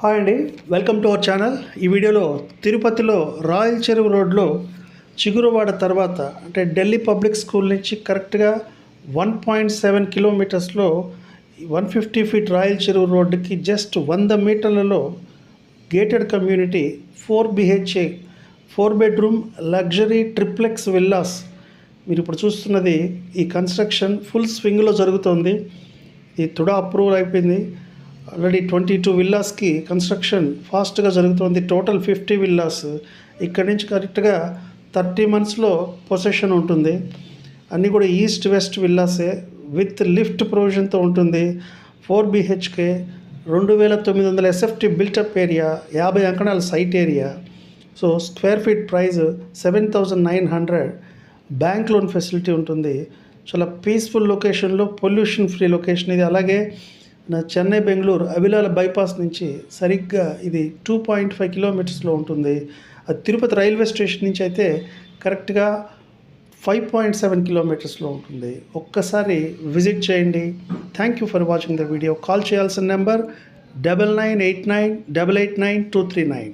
Hi అండి, welcome to our channel. ఈ వీడియోలో తిరుపతిలో రాయల్ చెరువు రోడ్లో చిగురువాడ తర్వాత అంటే ఢిల్లీ పబ్లిక్ స్కూల్ నుంచి కరెక్ట్గా 1.7 కిలోమీటర్స్లో 150 ఫీట్ రాయల్ చెరువు రోడ్డుకి జస్ట్ 100 మీటర్లలో gated community 4 BHA 4 bedroom luxury triplex villas. మీరు ఇప్పుడు చూస్తున్నది ఈ కన్స్ట్రక్షన్ ఫుల్ స్వింగ్లో జరుగుతోంది. ఈ తుడా అప్రూవల్ అయిపోయింది. ఆల్రెడీ 22 విల్లాస్కి కన్స్ట్రక్షన్ ఫాస్ట్గా జరుగుతుంది. Total 50 villas. ఇక్కడి నుంచి కరెక్ట్గా 30 మంత్స్లో పొసెషన్ ఉంటుంది. అన్నీ కూడా ఈస్ట్ వెస్ట్ విల్లాసే విత్ లిఫ్ట్ ప్రొవిజన్తో ఉంటుంది. 4 BHK 2900 SFT బిల్టప్ ఏరియా, 50 అంకణాల site area. So square feet price 7,900. Bank loan facility ఉంటుంది. చాలా పీస్ఫుల్ లొకేషన్లో, పొల్యూషన్ ఫ్రీ లొకేషన్ ఇది. అలాగే చెన్నై బెంగళూరు అవిలాల బైపాస్ నుంచి సరిగ్గా ఇది 2.5 కిలోమీటర్స్లో ఉంటుంది. అది తిరుపతి రైల్వే స్టేషన్ నుంచి అయితే కరెక్ట్గా 5.7 కిలోమీటర్స్లో ఉంటుంది. ఒక్కసారి విజిట్ చేయండి. Thank you for watching the video. Call చేయాల్సిన నెంబర్ 9989889239.